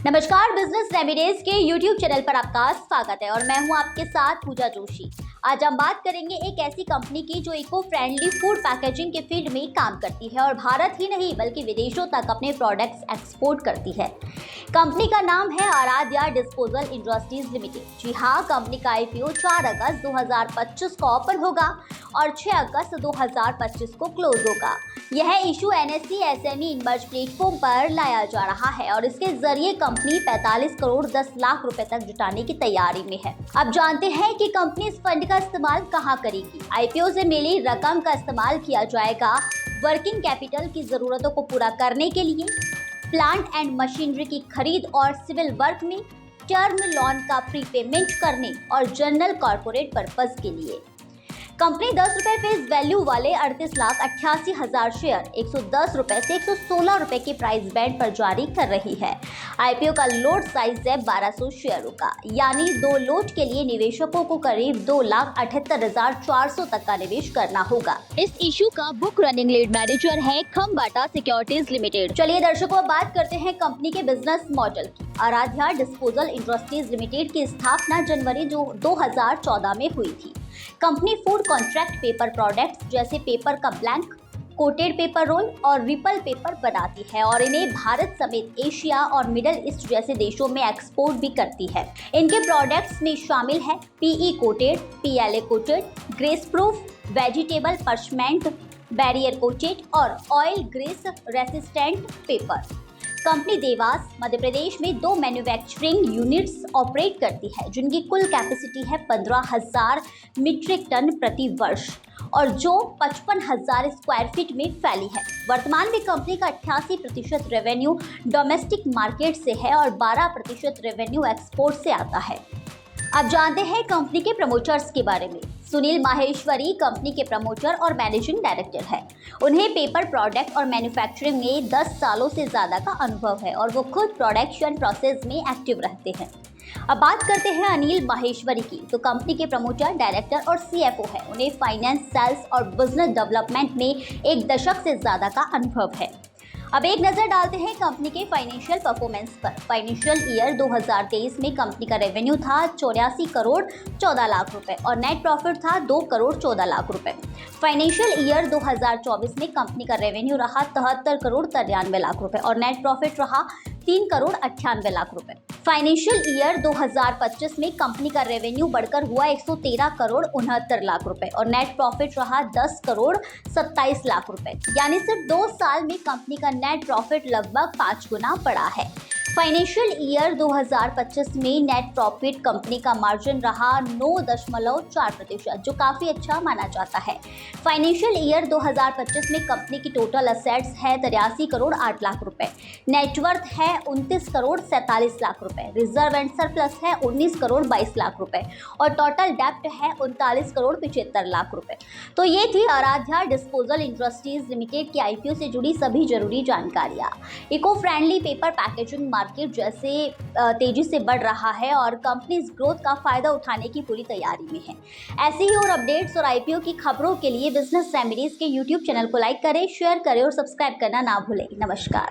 नमस्कार, business remedies के YouTube channel पर आपका स्वागत है और मैं हूं आपके साथ पूजा जोशी। आज हम बात करेंगे एक ऐसी कंपनी की जो इको फ्रेंडली फूड पैकेजिंग के फील्ड में काम करती है और भारत ही नहीं बल्कि विदेशों तक अपने प्रोडक्ट्स एक्सपोर्ट करती है। कंपनी का नाम है आराध्या डिस्पोजल इंडस्ट्रीज लिमिटेड। जी हाँ, कंपनी का IPO 4 अगस्त 2025 को ओपन होगा और 6 अगस्त 2025 को क्लोज होगा। यह इशू NSE SME इनमर्ज प्लेटफॉर्म पर लाया जा रहा है और इसके जरिए कंपनी 45 करोड़ 10 लाख रुपए तक जुटाने की तैयारी में है। अब जानते हैं कि कंपनी इस फंड का इस्तेमाल कहां करेगी। IPO से मिली रकम का इस्तेमाल किया जाएगा वर्किंग कैपिटल की जरूरतों को पूरा करने के लिए, प्लांट एंड मशीनरी की खरीद और सिविल वर्क में, टर्म लोन का प्रीपेमेंट करने और जनरल कॉर्पोरेट पर्पस के लिए। कंपनी 10 रुपए फेस वैल्यू वाले 38,88,000 शेयर 110 रुपए से 116 रुपए के प्राइस बैंड पर जारी कर रही है। IPO का लोट साइज है 1200 शेयरों का, यानी 2 लोट के लिए निवेशकों को करीब 2,78,400 तक का निवेश करना होगा। इस इशू का बुक रनिंग लीड मैनेजर है खम्बाटा सिक्योरिटीज लिमिटेड। चलिए दर्शकों, बात करते हैं कंपनी के बिजनेस मॉडल की। आराध्या डिस्पोजल इंडस्ट्रीज लिमिटेड की स्थापना जनवरी 2014 में हुई थी। Company food contract paper products जैसे पेपर का ब्लैंक, कोटेड पेपर रोल और रिपल पेपर बनाती है और इन्हें भारत समेत एशिया और मिडिल ईस्ट जैसे देशों में एक्सपोर्ट भी करती है। इनके प्रोडक्ट्स में शामिल है PE coated, PLA coated, grease proof, vegetable parchment, barrier coated और oil grease resistant paper. Company Dewas Madhya Pradesh में 2 मैन्युफैक्चरिंग यूनिट्स ऑपरेट करती है जिनकी कुल कैपेसिटी है 15,000 मीट्रिक टन प्रति वर्ष और जो 55,000 स्क्वायर फीट में फैली है। वर्तमान में कंपनी का 88% रेवेन्यू डोमेस्टिक मार्केट से है और 12% रेवेन्यू एक्सपोर्ट से आता है। अब जानते हैं कंपनी के प्रमोटर्स के बारे में। सुनील माहेश्वरी कंपनी के प्रमोटर और मैनेजिंग डायरेक्टर है। उन्हें पेपर प्रोडक्ट और मैन्युफैक्चरिंग में 10 सालों से ज़्यादा का अनुभव है और वो खुद प्रोडक्शन प्रोसेस में एक्टिव रहते हैं। अब बात करते हैं अनिल माहेश्वरी की, तो कंपनी के प्रमोटर, डायरेक्टर और CFO है। उन्हें फाइनेंस, सेल्स और बिजनेस डेवलपमेंट में 1 दशक से ज़्यादा का अनुभव है। अब एक नजर डालते हैं कंपनी के फाइनेंशियल परफॉर्मेंस पर। फाइनेंशियल ईयर 2023 में कंपनी का रेवेन्यू था 84 करोड़ 14 लाख रुपए और नेट प्रॉफिट था 2 करोड़ 14 लाख रुपए। फाइनेंशियल ईयर 2024 में कंपनी का रेवेन्यू रहा 73 करोड़ 93 लाख रुपए और नेट प्रॉफिट रहा 3 करोड़ 98 लाख रुपए। फाइनेंशियल ईयर 2025 में कंपनी का रेवेन्यू बढ़कर हुआ 113 करोड़ 69 लाख रुपए और नेट प्रॉफिट रहा 10 करोड़ 27 लाख रुपए। यानी सिर्फ 2 साल में कंपनी का नेट प्रॉफिट लगभग 5 गुना बढ़ा है। फाइनेंशियल ईयर 2025 में नेट प्रॉफिट कंपनी का मार्जिन रहा 9.4%, जो काफ़ी अच्छा माना जाता है। फाइनेंशियल ईयर 2025 में कंपनी की टोटल असेट्स है 83 करोड़ 8 लाख रुपए, नेटवर्थ है 29 करोड़ 47 लाख रुपए, रिजर्व एंड सरप्लस है 19 करोड़ 22 लाख रुपए और टोटल डेप्ट है 39 करोड़ 75 लाख रुपए। तो ये थी आराध्या डिस्पोजल इंडस्ट्रीज लिमिटेड की IPO से जुड़ी सभी जरूरी जानकारियाँ। Eco friendly paper packaging market जैसे तेजी से बढ़ रहा है और कंपनी इस ग्रोथ का फायदा उठाने की पूरी तैयारी में है। ऐसे ही और अपडेट्स और IPO की खबरों के लिए बिजनेस रेमिडीज के YouTube चैनल को लाइक करें, शेयर करें और सब्सक्राइब करना ना भूलें। नमस्कार।